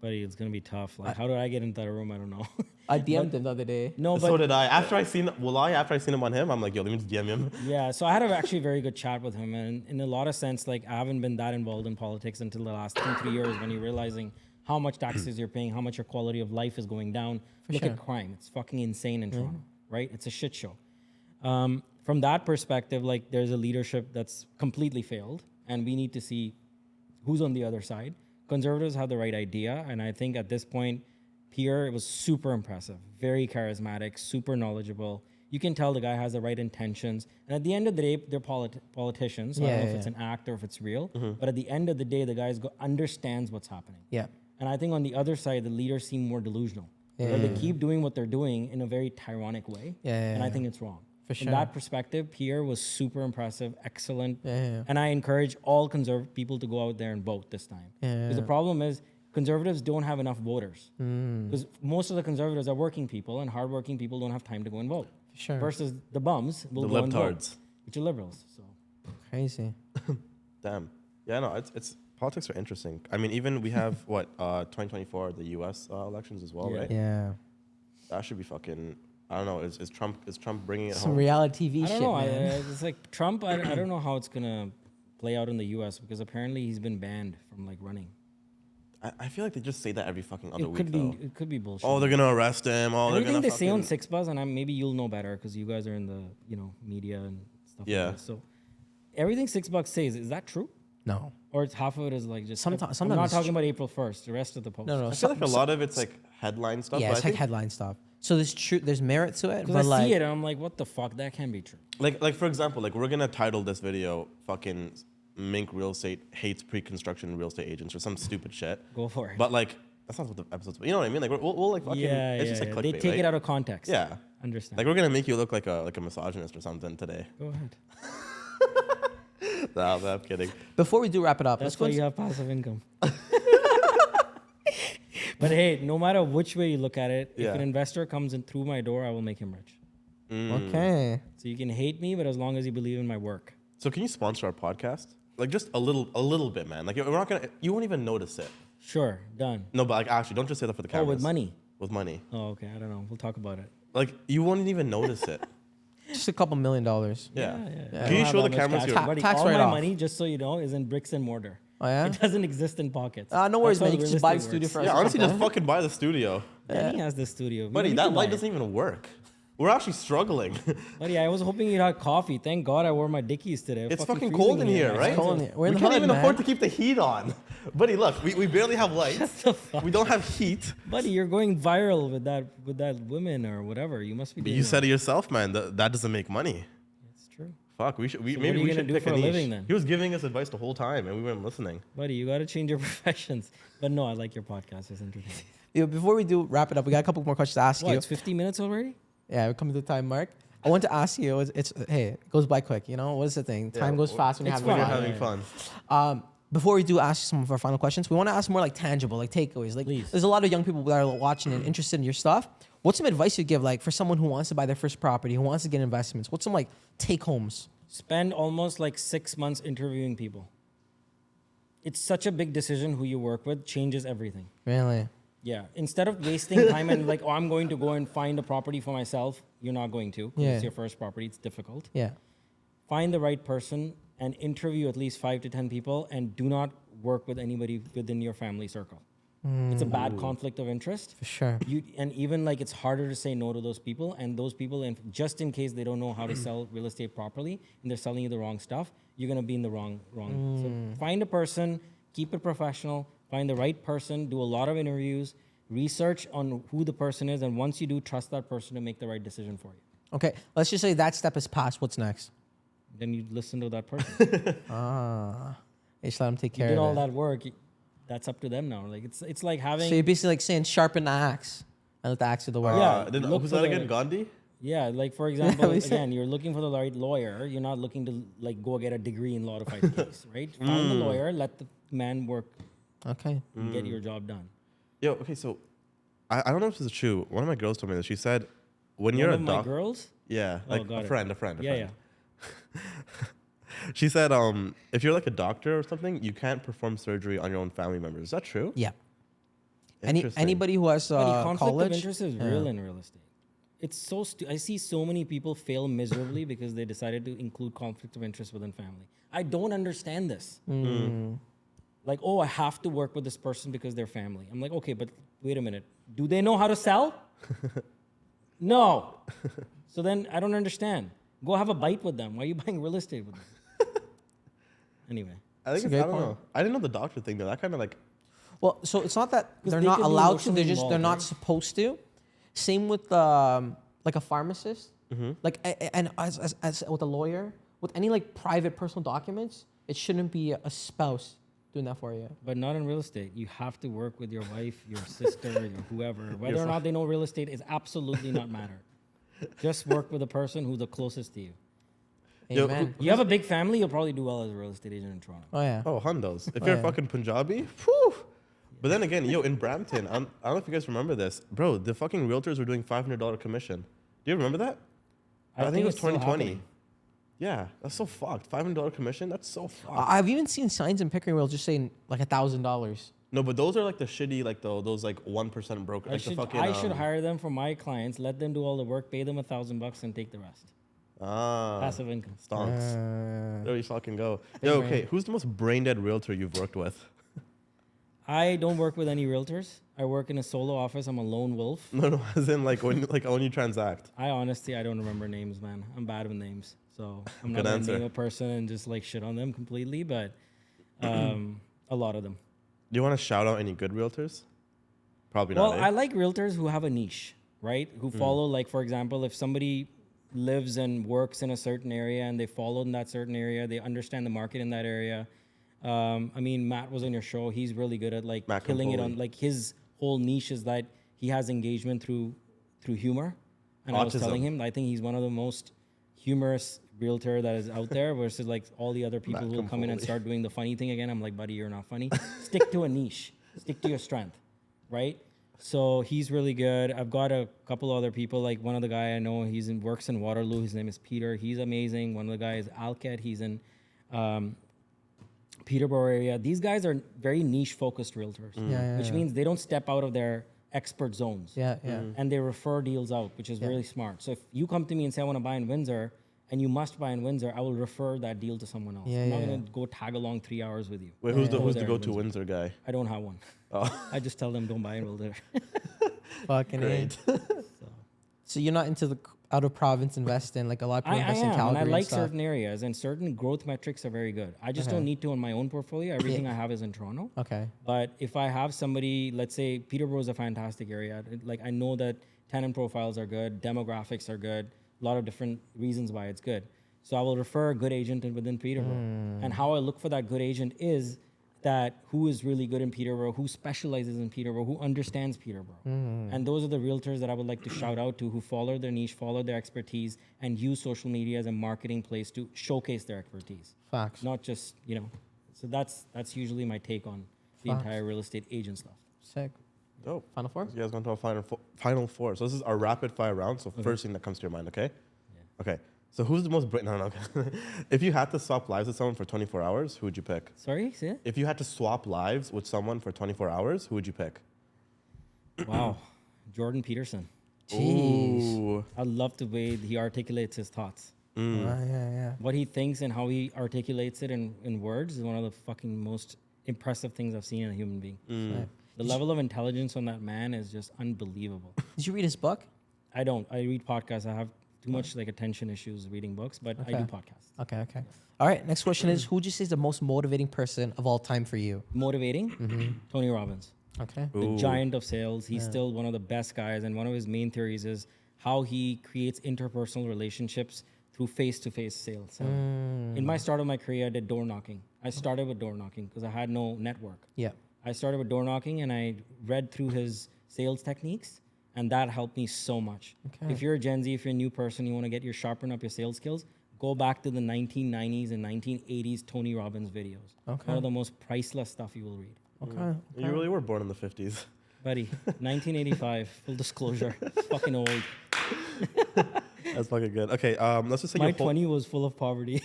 Buddy, it's gonna be tough. Like, how do I get into that room? I don't know. I DM'd him the other day. No, So but did I. After I seen him on him, I'm like, yo, let me just DM him. yeah. So I had a actually very good chat with him, and in a lot of sense, like I haven't been that involved in politics until the last 2-3 years when you're realizing how much taxes you're paying, how much your quality of life is going down. Look sure. at crime; it's fucking insane in Toronto, right? It's a shit show. From that perspective, like there's a leadership that's completely failed, and we need to see who's on the other side. Conservatives have the right idea, and I think at this point, Pierre was super impressive, very charismatic, super knowledgeable. You can tell the guy has the right intentions, and at the end of the day, they're politicians. So I don't know if it's an act or if it's real, but at the end of the day, the guy understands what's happening. Yeah. And I think on the other side, the leaders seem more delusional. Where they keep doing what they're doing in a very tyrannic way, and I think it's wrong. For From sure. that perspective, Pierre was super impressive, excellent. Yeah. And I encourage all conservative people to go out there and vote this time. Because the problem is conservatives don't have enough voters. Because most of the conservatives are working people, and hardworking people don't have time to go and vote. Sure. Versus the bums will The go and vote, libtards. which are liberals. So Crazy. Damn. Yeah, no, it's politics are interesting. I mean, even we have 2024, the U.S. Elections as well, Yeah. right? Yeah. That should be fucking. I don't know. Is Trump bringing it Some home? reality TV I shit, don't know. man. It's like Trump. I don't know how it's gonna play out in the U.S. because apparently he's been banned from like running. I feel like they just say that every fucking other It week could though. be. It could be bullshit. Oh, they're gonna arrest him. Oh, they're Anything gonna they say on fucking- Six Buzz, and maybe you'll know better because you guys are in the media and stuff. Yeah. Like that. So everything $6 says, is that true? No. Or it's half of it is like just. Sometimes I'm not it's talking about April 1st. The rest of the post. No. I feel like a lot of it's like headline stuff. Yeah, but it's I like think, headline stuff. So there's merit to it, Because but I like see it and I'm like, what the fuck? That can't be true. like for example, like we're gonna title this video "fucking Mink Real Estate Hates Pre-Construction Real Estate Agents" or some stupid shit. Go for it. But like that's not what the episode's about. You know what I mean? Like we'll like fucking. It's just like clickbait, They take right? it out of context. Yeah. Understand. Like we're gonna make you look like a misogynist or something today. Go ahead. No, I'm kidding. before we do wrap it up, That's let's go. why you have passive income. But hey, no matter which way you look at it, Yeah. if an investor comes in through my door, I will make him rich. Okay. So you can hate me, but as long as you believe in my work. So can you sponsor our podcast? Like just a little bit, man. Like we're not gonna. You won't even notice it. Sure, done. No, but like actually, don't just say that for the Oh, cameras. with money. With money. Oh, okay. I don't know. We'll talk about it. Like you won't even notice it. Just a couple $1 million. Yeah. Yeah. Can you I don't show have the that much cameras cash. your? Ta- Buddy, tax all my write-off. money, just so you know, is in bricks and mortar. Oh yeah. It doesn't exist in pockets. No worries, That's man. how You can just real buy the estate studio works. for us. Yeah, or honestly, just something. fucking buy the studio. Danny has the studio. We Buddy, need that to buy light it. doesn't even work. We're actually struggling. Buddy, I was hoping you'd have coffee. Thank God I wore my Dickies today. It's fucking freezing cold in here, man. right? It's cold in here. We're in we the can't hood, even man. afford to keep the heat on. Buddy, look, we barely have lights. The fuck? We don't have heat. Buddy, you're going viral with that woman or whatever. You must be. But doing you well. said it yourself, man. That doesn't make money. It's true. Fuck, we should. So Maybe what are you we gonna should do pick for a a niche. living then? He was giving us advice the whole time, and we weren't listening. Buddy, you got to change your professions. But no, I like your podcast. It's entertaining. Before we do wrap it up, we got a couple more questions to ask What, you. it's 50 minutes already? Yeah, we're coming to the time mark. I want to ask you. Hey, it goes by quick. You know what is the thing? Time goes fast when you're it's having When fine. you're fun. having fun. Before we do ask some of our final questions, we want to ask more like tangible, like takeaways. Like, Please. there's a lot of young people that are watching and interested in your stuff. What's some advice you give, like, for someone who wants to buy their first property, who wants to get investments? What's some like take homes? Spend almost like 6 months interviewing people. It's such a big decision who you work with, changes everything. Really? Yeah. Instead of wasting time and like, oh, I'm going to go and find a property for myself, you're not going to. 'Cause Yeah. It's your first property. It's difficult. Yeah. Find the right person and interview at least 5 to 10 people, and do not work with anybody within your family circle. It's a bad conflict of interest. For sure. And even like it's harder to say no to those people, and those people, just in case they don't know how to sell real estate properly and they're selling you the wrong stuff, you're gonna be in the wrong. So find a person, keep it professional, find the right person, do a lot of interviews, research on who the person is, and once you do, trust that person to make the right decision for you. Okay, let's just say that step is passed. What's next? Then you listen to that person. You just let them take You care did of all it. that work. That's up to them now. Like it's like having. So you're basically like saying sharpen the axe and let the axe do the work. Yeah, Then look who's for that the- again? Gandhi? Yeah, like for example, we said- again, you're looking for the right lawyer. You're not looking to like go get a degree in law to fight the case, right? Find the lawyer, let the man work, Okay. and get your job done. Yo, okay, so I don't know if this is true. One of my girls told me this. She said, when you're One a of my doctor. girls. Yeah, Oh, like got a it. friend. Yeah. She said, if you're like a doctor or something, you can't perform surgery on your own family members. Is that true? Yeah. Interesting. Anybody who has But conflict college. of interest is real in real estate. It's so I see so many people fail miserably because they decided to include conflict of interest within family. I don't understand this. Like, oh, I have to work with this person because they're family. I'm like, okay, but wait a minute. Do they know how to sell? No. So then I don't understand. Go have a bite with them. Why are you buying real estate with them? Anyway. I think That's a it's, great I don't point. know. I didn't know the doctor thing though. That kind of like, Well, so it's not that they're they not could be allowed to. They're emotionally just they're not involved, supposed to. Same with like a pharmacist, like and as with a lawyer, with any like private personal documents, it shouldn't be a spouse doing that for you. But not in real estate. You have to work with your wife, your sister, your whoever. Whether or not they know real estate is absolutely not matter. Just work with the person who's the closest to you. Yo, Amen. You have a big family, you'll probably do well as a real estate agent in Toronto. Oh yeah. oh, hundos. If you're yeah. fucking Punjabi, whew. But then again, yo, in Brampton, I don't know if you guys remember this. Bro, the fucking realtors were doing $500 commission. Do you remember that? I think it was it's still 2020. happening. Yeah, that's so fucked. $500 commission? That's so fucked. I've even seen signs in Pickering Wheels just saying like $1,000. No, but those are like the shitty, like those like 1% broker. I Like the should, fucking, I should hire them for my clients, let them do all the work, pay them $1,000 and take the rest. Passive income. Stonks. There you fucking go. Yo, okay, who's the most brain dead realtor you've worked with? I don't work with any realtors. I work in a solo office. I'm a lone wolf. No, as in like when you transact. I don't remember names, man. I'm bad with names. So I'm not Good going to answer. name a person and just like shit on them completely. But A lot of them. Do you want to shout out any good realtors? Probably Well, not. I like realtors who have a niche, right? Who Hmm. follow, like, for example, if somebody lives and works in a certain area and they follow in that certain area, they understand the market in that area. I mean, Matt was on your show. He's really good at like Matt killing it Campoli. on, like, his whole niche is that he has engagement through humor. And I was telling Autism. him, I think he's one of the most humorous realtor that is out there versus like all the other people Matt who will come in and Campoli. start doing the funny thing again. I'm like, buddy, you're not funny. Stick to a niche. Stick to your strength, right? So he's really good. I've got a couple other people, like one of the guy I know, works in Waterloo. His name is Peter. He's amazing. One of the guys, Alket, he's in Peterborough area. These guys are very niche focused realtors, which means they don't step out of their expert zones. Yeah, yeah. And they refer deals out, which is really smart. So if you come to me and say, I want to buy in Windsor, and you must buy in Windsor, I will refer that deal to someone else. Yeah, I'm not yeah, going to go tag along 3 hours with you. Wait, who's the there in go-to Windsor guy? I don't have one. Oh, I just tell them don't buy in Windsor. Fucking A. great. So you're not into the out of province investing like a lot of people I invest in am, Calgary and I like stuff. certain areas, and certain growth metrics are very good. I just don't need to on my own portfolio. Everything I have is in Toronto. Okay. But if I have somebody, let's say Peterborough is a fantastic area. Like I know that tenant profiles are good, demographics are good, a lot of different reasons why it's good. So I will refer a good agent within Peterborough. And how I look for that good agent is that who is really good in Peterborough, who specializes in Peterborough, who understands Peterborough. And those are the realtors that I would like to shout out to, who follow their niche, follow their expertise, and use social media as a marketing place to showcase their expertise. Facts. Not just, so that's usually my take on the Facts. entire real estate agent stuff. Sick. Dope. Final four? You guys going to a final four. So this is our rapid fire round. So first thing that comes to your mind, okay? Yeah. Okay. So who's the most no. If you had to swap lives with someone for 24 hours, who would you pick? Sorry, say it? If you had to swap lives with someone for 24 hours, who would you pick? Wow. Jordan Peterson. Jeez. Ooh. I love the way he articulates his thoughts. Yeah. What he thinks and how he articulates it in words is one of the fucking most impressive things I've seen in a human being. Right. The level of intelligence on that man is just unbelievable. Did you read his book? I don't. I read podcasts. I have too much like attention issues reading books, but I do podcasts. Okay. All right. Next question is, who would you say is the most motivating person of all time for you? Motivating? Tony Robbins. Okay. The giant of sales. He's still one of the best guys. And one of his main theories is how he creates interpersonal relationships through face-to-face sales. So in my start of my career, I did door knocking. I started with door knocking because I had no network. Yeah. I started with door knocking and I read through his sales techniques, and that helped me so much. Okay. If you're a Gen Z, if you're a new person, you want to sharpen up your sales skills, go back to the 1990s and 1980s Tony Robbins videos. Okay. One of the most priceless stuff you will read. Okay. You really were born in the 50s. Buddy, 1985, full disclosure, fucking old. That's fucking good. Okay, let's just say My your whole 20 was full of poverty.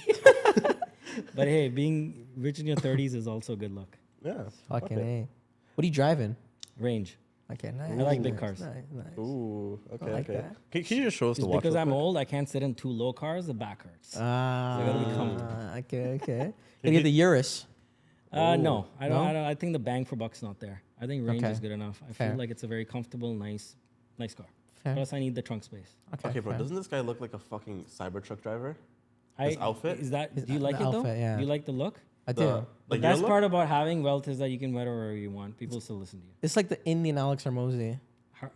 But hey, being rich in your 30s is also good luck. Yeah. Fucking okay. A. What are you driving? Range. Okay, nice. I like big cars. Nice, nice. Ooh, okay, like okay. that. Can you just show us the Just watch? because real I'm quick? old, I can't sit in too low cars. The back hurts. Ah, gotta be comfortable. okay. Can you get the Urus? No, I don't, No? I don't. I think the bang for buck's not there. I think range Okay. is good enough. I Fair. feel like it's a very comfortable, nice car. Fair. Plus, I need the trunk space. Okay, bro, fair. doesn't this guy look like a fucking Cybertruck driver? I, His outfit? Is that? His- Do you like the it though? outfit, yeah. Do you like the look? I The- do. The Like your best look? part about having wealth is that you can wear whatever you want. People still listen to you. It's like the Indian Alex Hormozy.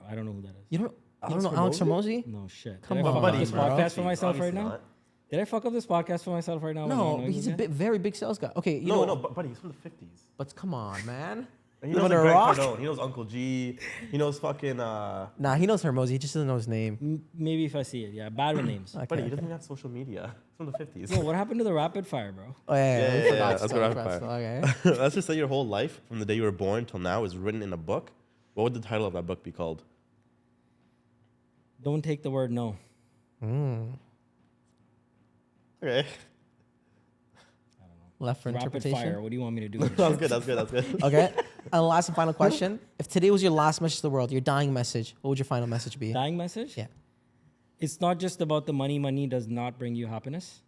I don't know who that is. You don't Alex know Alex Hormozy? No shit. Come Did I on, fuck buddy, up this bro. podcast for myself right Obviously now? not. Did I fuck up this podcast for myself right now? No, but he's a very big sales guy. Okay, you know, No, but buddy, he's from the 50s. but come on, man. And Live he knows under a like rock? Grant Cardone. He knows Uncle G. He knows fucking. Nah, he knows Hormozy. He just doesn't know his name. Maybe if I see it. Yeah, bad with names. Okay, Buddy, he okay. doesn't even have social media. He's from the 50s. Yo, what happened to the rapid fire, bro? Oh yeah, Yeah, we yeah, forgot yeah, that's still, what I forgot find. still, Okay. Let's just say your whole life, from the day you were born till now, is written in a book. What would the title of that book be called? Don't take the word no. Okay. Left for Rapid interpretation. fire. What do you want me to do? That's good. That's good. That's good. Okay. And last and final question: if today was your last message to the world, your dying message, what would your final message be? Dying message? Yeah. It's not just about the money. Money does not bring you happiness.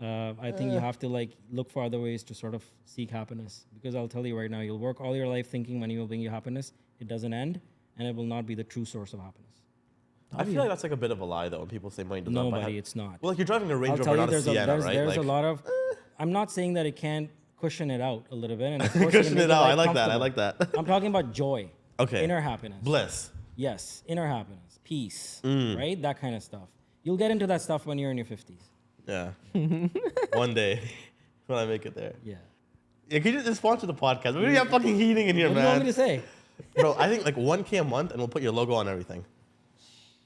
I think you have to look for other ways to sort of seek happiness. Because I'll tell you right now, you'll work all your life thinking money will bring you happiness. It doesn't end, and it will not be the true source of happiness. I feel like that's like a bit of a lie, though, when people say money does not buy Nobody, hap- it's not. Well, like you're driving a Range I'll Rover, tell you, not a there's Sienna, right? there's Like, a lot of. I'm not saying that it can't cushion it out a little bit and it's forced you to Cushion make it your out. I life like that. I comfortable. like that. I'm talking about joy. Okay. Inner happiness. Bliss. Yes, inner happiness, peace, Mm. right? That kind of stuff. You'll get into that stuff when you're in your 50s. Yeah. One day when I make it there. Yeah. Yeah, can you just sponsor the podcast? We're gonna have fucking heating in here, What do you want me to man. say? Bro, I think like 1K a month and we'll put your logo on everything.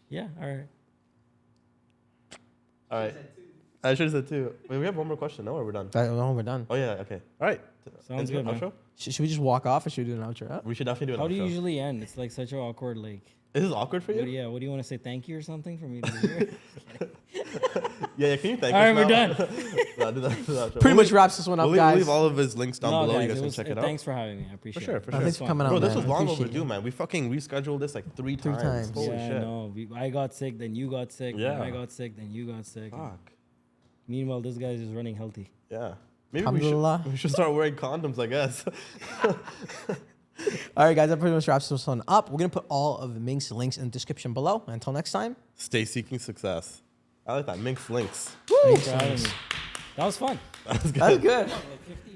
Yeah, all right. All right. I should have said two. Wait, we have one more question. No, or we're done? No, we're done. Oh yeah, okay. All right. Sounds Intro, good, man. outro? Should we just walk off or should we do an outro? We should definitely do an How do outro. you usually end? It's like such an awkward, like, Is this awkward for you? what do you want to say? Thank you or something for me to do here? Yeah, can you thank All us right, we're now? done. No, do the outro. Pretty much wraps this one up, We'll guys. leave all of his links down No, below. guys, You guys it can was- check it out. Thanks for having me. I appreciate sure, it. for Oh, sure. thanks for coming Bro, out, this man. was long Appreciate overdue, you. man. We fucking rescheduled this like three times. times. Holy yeah, shit. no. I got sick, then you got sick, then Yeah. I got sick, then you got sick. Fuck. Meanwhile, this guy's just running healthy. Yeah. Maybe Alhamdulillah. we should start wearing condoms, I guess. All right, guys, that pretty much wraps this one up. We're going to put all of Mink's links in the description below. Until next time. Stay seeking success. I like that. Mink's links. Thanks for having me. That was fun. That was good. That's good. Like 50